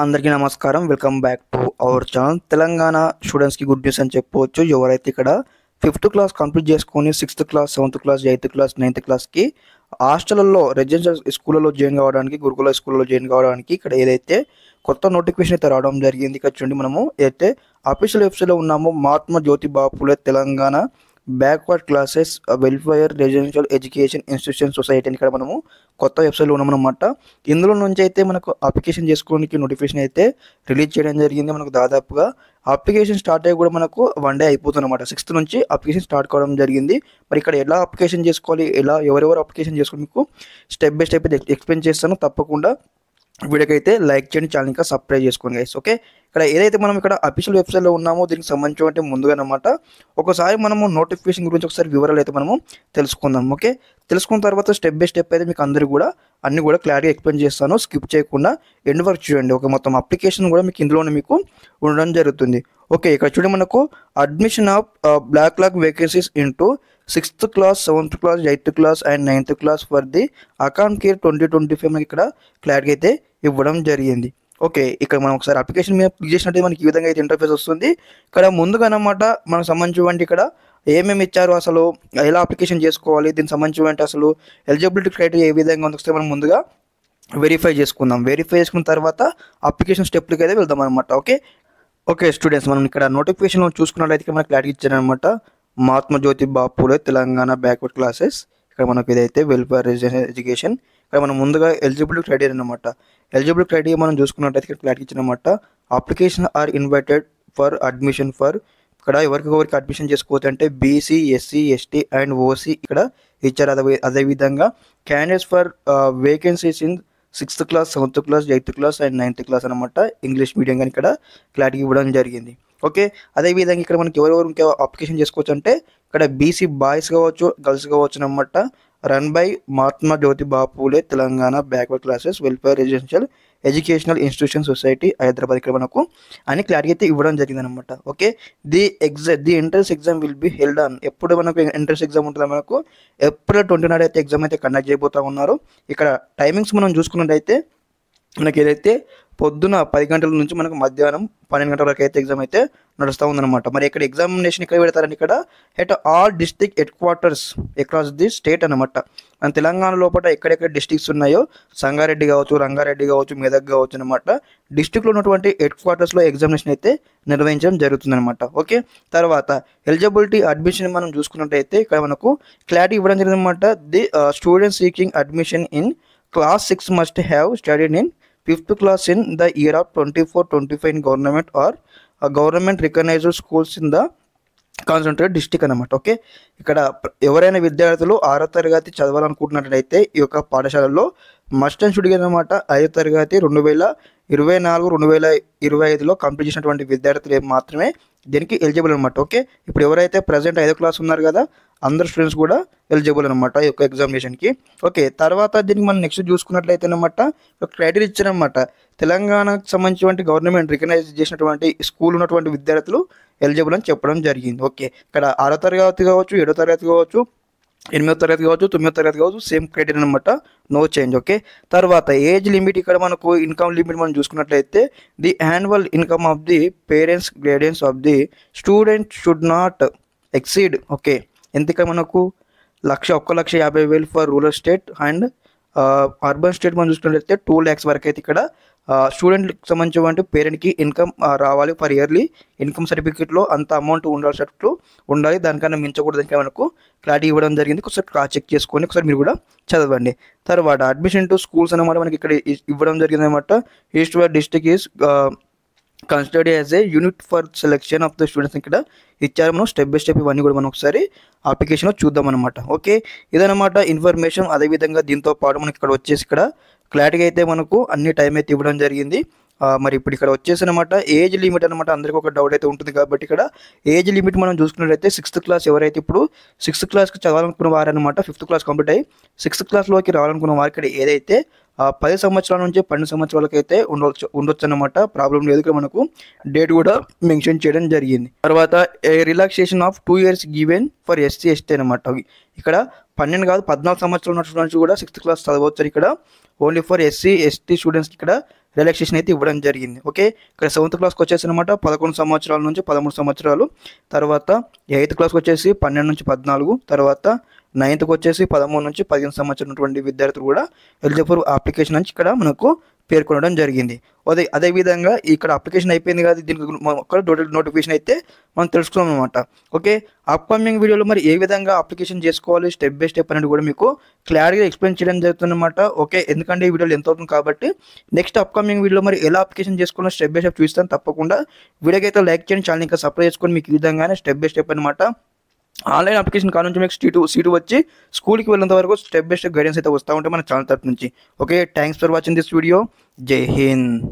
అందరికీ నమస్కారం. Welcome back to our channel. Telangana స్టూడెంట్స్కి గుడ్ న్యూస్ అని చెప్పవచ్చు. ఎవరైతే ఇక్కడ 5th క్లాస్ కంప్లీట్ చేసుకొని 6th class 7th class 8th class 9th క్లాస్కి హాస్టల్లో రెసిడెన్షియల్ స్కూళ్ళలో జాయిన్ కావడానికి, గురుకుల స్కూల్లో జాయిన్ కావడానికి ఇక్కడ ఏదైతే కొత్త నోటిఫికేషన్ అయితే రావడం జరిగింది. ఇక్కడ చూడండి, మనము అయితే అఫీషియల్ వెబ్సైట్లో ఉన్నాము. Mahatma Jyotiba Phule Telangana backward classes welfare residential education institution society అని ఇక్కడ మనము కొత్త వెబ్సైట్లో ఉన్నామన్నమాట. ఇందులో నుంచి అయితే మనకు అప్లికేషన్ చేసుకోవడానికి నోటిఫికేషన్ అయితే రిలీజ్ చేయడం జరిగింది. మనకు దాదాపుగా అప్లికేషన్ స్టార్ట్ అయ్యి కూడా మనకు 1 డే అయిపోతుంది అనమాట. 6th నుంచి అప్లికేషన్ స్టార్ట్ కావడం జరిగింది. మరి ఇక్కడ ఎలా అప్లికేషన్ చేసుకోవాలి, ఎవరెవరు అప్లికేషన్ చేసుకోవాలి మీకు స్టెప్ బై స్టెప్ ఎక్స్ప్లెయిన్ చేస్తాను. తప్పకుండా వీడియోకైతే లైక్ చేయండి, ఛానల్ ఇంకా సబ్స్క్రైబ్ చేసుకోండి గైస్. ఓకే, ఇక్కడ ఏదైతే మనం ఇక్కడ అఫీషియల్ వెబ్సైట్లో ఉన్నామో దీనికి సంబంధించి ముందుగా అనమాట ఒకసారి మనము నోటిఫికేషన్ గురించి ఒకసారి వివరాలు అయితే మనము తెలుసుకుందాం. ఓకే, తెలుసుకున్న తర్వాత స్టెప్ బై స్టెప్ అయితే మీకు అందరికీ కూడా అన్ని కూడా క్లారిటీ ఎక్స్ప్లెయిన్ చేస్తాను. స్కిప్ చేయకుండా ఎండ్ వరకు చూడండి. ఒక మొత్తం అప్లికేషన్ కూడా మీకు ఇందులోనే మీకు ఉండడం జరుగుతుంది. ఓకే, ఇక్కడ చూడండి, మనకు admission of backlog vacancies into 6th class 7th class 8th class and 9th class for the account year 2025 మనకి ఇక్కడ క్లారిటీ అయితే ఇవ్వడం జరిగింది. ఓకే, ఇక్కడ మనం ఒకసారి అప్లికేషన్ మీద క్లిక్ చేసినట్టు మనకి ఈ విధంగా అయితే ఇంటర్ఫేస్ వస్తుంది. ఇక్కడ ముందుగా అన్నమాట మనకు సంబంధించి ఇక్కడ ఏమేమి ఇచ్చారు, అసలు ఎలా అప్లికేషన్ చేసుకోవాలి, దీనికి సంబంధించి అసలు ఎలిజిబిలిటీ క్రైటీరియా ఏ విధంగా ఉంది ఒకసారి మనం ముందుగా వెరిఫై చేసుకుందాం. వెరిఫై చేసుకున్న తర్వాత అప్లికేషన్ స్టెప్లకి అయితే వెళ్దాం అనమాట. ఓకే స్టూడెంట్స్, మనం ఇక్కడ నోటిఫికేషన్ చూసుకున్నట్లయితే మనకు క్లారిటీ ఇచ్చారనమాట. మహాత్మా జ్యోతిబా ఫులే తెలంగాణ బ్యాక్వర్డ్ క్లాసెస్, ఇక్కడ మనకు ఇదైతే వెల్ఫేర్ రెసిడెన్షియల్ ఎడ్యుకేషన్. ఇక్కడ మనం ముందుగా ఎలిజిబిలిటీ క్రైటీరియా అనమాట. ఎలిజిబిలిటీ క్రైటీరియా మనం చూసుకున్నట్టయితే ఇక్కడ క్లారిటీ ఇచ్చారనమాట. Application are invited for admission for, ఇక్కడ ఎవరికి అడ్మిషన్ చేసుకోవచ్చు అంటే BC, SC, ST and OC ఇక్కడ ఇచ్చారు. అదేవిధంగా candidates for vacancies in 6th class 7th class 8th class and 9th class అనమాట. ఇంగ్లీష్ మీడియం కానీ ఇక్కడ క్లారిటీ ఇవ్వడం జరిగింది. ఓకే, అదేవిధంగా ఇక్కడ మనకి ఎవరెవరు ఇంకా అప్లికేషన్ చేసుకోవచ్చు అంటే ఇక్కడ బీసీ బాయ్స్ కావచ్చు, గర్ల్స్ కావచ్చు అనమాట. Run by Mahatma Jyotiba Phule Telangana backward classes welfare residential educational institution society Hyderabad, ఇక్కడ మనకు అని క్లారిటీ అయితే ఇవ్వడం జరిగింది అనమాట. Okay, the entrance exam will be held on, ఎప్పుడు మనకు ఎంట్రన్స్ ఎగ్జామ్ ఉంటుందో మనకు April 29 అయితే ఎగ్జామ్ అయితే కండక్ట్ చేయబోతా ఉన్నారు. ఇక్కడ టైమింగ్స్ మనం చూసుకున్నట్టయితే మనకి ఏదైతే పొద్దున 10 గంటల నుంచి మనకు మధ్యాహ్నం 12 గంటల వరకు అయితే ఎగ్జామ్ అయితే నడుస్తూ ఉందన్నమాట. మరి ఇక్కడ ఎగ్జామినేషన్ ఇక్కడ పెడతారని ఇక్కడ at all district head quarters across the state అనమాట. మన తెలంగాణ లోపల ఎక్కడెక్కడ డిస్ట్రిక్ట్స్ ఉన్నాయో సంగారెడ్డి కావచ్చు, రంగారెడ్డి కావచ్చు, మెదక్ కావచ్చు అనమాట, డిస్ట్రిక్ట్లో ఉన్నటువంటి హెడ్ క్వార్టర్స్లో ఎగ్జామినేషన్ అయితే నిర్వహించడం జరుగుతుంది అనమాట. ఓకే, తర్వాత ఎలిజిబిలిటీ అడ్మిషన్ మనం చూసుకున్నట్టయితే ఇక్కడ మనకు క్లారిటీ ఇవ్వడం జరిగింది అనమాట. The student seeking admission in class 6 must have studied in 5th class in the year of 24-25 in government or government recognized schools in the concentrate district అనమాట. ఓకే, ఇక్కడ ఎవరైనా విద్యార్థులు 6వ తరగతి చదవాలనుకుంటున్నట్లయితే ఈ యొక్క పాఠశాలలో మస్ట్ అండ్ షుడ్ అనమాట 5వ తరగతి 2024-2025లో కంప్లీట్ చేసినటువంటి విద్యార్థులు మాత్రమే దీనికి ఎలిజిబుల్ అనమాట. ఓకే, ఇప్పుడు ఎవరైతే ప్రజెంట్ 5వ క్లాస్ ఉన్నారు కదా, అందరు స్టూడెంట్స్ కూడా ఎలిజిబుల్ అనమాట ఈ యొక్క ఎగ్జామినేషన్కి. ఓకే, తర్వాత దీనికి మనం నెక్స్ట్ చూసుకున్నట్లయితే అనమాట క్రైటీరియా ఇచ్చారనమాట. తెలంగాణకు సంబంధించినటువంటి గవర్నమెంట్ రికగ్నైజ్ చేసినటువంటి స్కూల్ ఉన్నటువంటి విద్యార్థులు ఎలిజిబుల్ అని చెప్పడం జరిగింది. ఓకే, ఇక్కడ 6వ తరగతి కావచ్చు, 7వ తరగతి కావచ్చు, 8వ తరగతి కావచ్చు, 9వ తరగతి కావచ్చు, సేమ్ క్రైటీరియా అనమాట, నో చేంజ్. ఓకే, తర్వాత ఏజ్ లిమిట్ ఇక్కడ మనకు ఇన్కమ్ లిమిట్ మనం చూసుకున్నట్లయితే the annual income of the parents guidance of the student should not exceed. Okay, ఎంత మనకు 1,50,000 for rural state and urban state మనం చూసుకున్నట్లయితే 2 lakhs వరకు అయితే ఇక్కడ స్టూడెంట్కి సంబంధించిన పేరెంట్కి ఇన్కమ్ రావాలి. ఫర్ ఇయర్లీ ఇన్కమ్ సర్టిఫికేట్లో అంత అమౌంట్ ఉండాలి, దానికన్నా మించకూడదు ఇంకా మనకు క్లారిటీ ఇవ్వడం జరిగింది. ఒకసారి క్రాస్ చెక్ చేసుకొని ఒకసారి మీరు కూడా చదవండి. తర్వాత అడ్మిషన్ టు స్కూల్స్ అనమాట మనకి ఇక్కడ ఇవ్వడం జరిగింది అనమాట. East west district is considered as a unit for selection of the students ఇక్కడ ఇచ్చారు. మనం స్టెప్ బై స్టెప్ ఇవన్నీ కూడా మనం ఒకసారి అప్లికేషన్లో చూద్దాం అనమాట. ఓకే, ఇదనమాట ఇన్ఫర్మేషన్. అదేవిధంగా దీంతో పాటు మనకి ఇక్కడ వచ్చేసి ఇక్కడ క్లారిటీ అయితే మనకు అన్ని టైం అయితే ఇవ్వడం జరిగింది. మరి ఇప్పుడు ఇక్కడ వచ్చేసి అనమాట ఏజ్ లిమిట్ అనమాట. అందరికీ ఒక డౌట్ అయితే ఉంటుంది కాబట్టి ఇక్కడ ఏజ్ లిమిట్ మనం చూసుకున్నట్లయితే 6th క్లాస్ ఎవరైతే ఇప్పుడు 6th క్లాస్కి చదవాలనుకున్న వారనమాట, 5th క్లాస్ కంప్లీట్ అయ్యి 6th క్లాస్లోకి రావాలనుకున్న వారు ఇక్కడ ఏదైతే 10 సంవత్సరాల నుంచి 12 సంవత్సరాలకి అయితే ఉండొచ్చు అనమాట. ప్రాబ్లం లేదు, ఇక్కడ మనకు డేట్ కూడా మెన్షన్ చేయడం జరిగింది. తర్వాత relaxation of 2 years given for SC ST అనమాట. ఇక్కడ 12 కాదు 14 సంవత్సరాలు ఉన్న స్టూడెంట్స్ కూడా 6th క్లాస్ చదవచ్చు. ఇక్కడ ఓన్లీ ఫర్ ఎస్సీ ఎస్టీ స్టూడెంట్స్కి ఇక్కడ రిలాక్సేషన్ అయితే ఇవ్వడం జరిగింది. ఓకే, ఇక్కడ 7th క్లాస్కి వచ్చేసి అనమాట 11 సంవత్సరాల నుంచి 13 సంవత్సరాలు, తర్వాత 8th క్లాస్కి వచ్చేసి 12 నుంచి 14, తర్వాత 9th వచ్చేసి 13 నుంచి 15 సంవత్సరాలు ఉన్నటువంటి విద్యార్థులు కూడా ఎలిజిబుల్ ఫర్ అప్లికేషన్ నుంచి ఇక్కడ మనకు పేర్కొనడం జరిగింది. అదేవిధంగా ఇక్కడ అప్లికేషన్ అయిపోయింది కదా, దీనికి ఒక టోటల్ నోటిఫికేషన్ అయితే మనం తెలుసుకున్నాం అనమాట. ఓకే, అప్కమింగ్ వీడియోలో మరి ఏ విధంగా అప్లికేషన్ చేసుకోవాలి స్టెప్ బై స్టెప్ అనేది కూడా మీకు క్లియర్గా ఎక్స్ప్లెయిన్ చేయడం జరుగుతుందన్నమాట. ఓకే, ఎందుకంటే ఈ వీడియోలో ఎంత అవుతుంది కాబట్టి నెక్స్ట్ అప్కమింగ్ వీడియోలో మరి ఎలా అప్లికేషన్ చేసుకోవాలో స్టెప్ బై స్టెప్ చూస్తాను. తప్పకుండా వీడియోకి అయితే లైక్ చేయండి, ఛానల్ ఇంకా సబ్స్క్రైబ్ చేసుకొని మీకు ఈ విధంగానే స్టెప్ బై స్టెప్ అనమాట ఆన్లైన్ అప్లికేషన్ కాడ నుంచి మీకు సీటు వచ్చి స్కూల్కి వెళ్ళేంత వరకు స్టెప్ బై స్టెప్ గైడెన్స్ అయితే వస్తూ ఉంటాయి మన ఛానల్ తరపు నుంచి. Okay, thanks for watching this video. జై హింద్.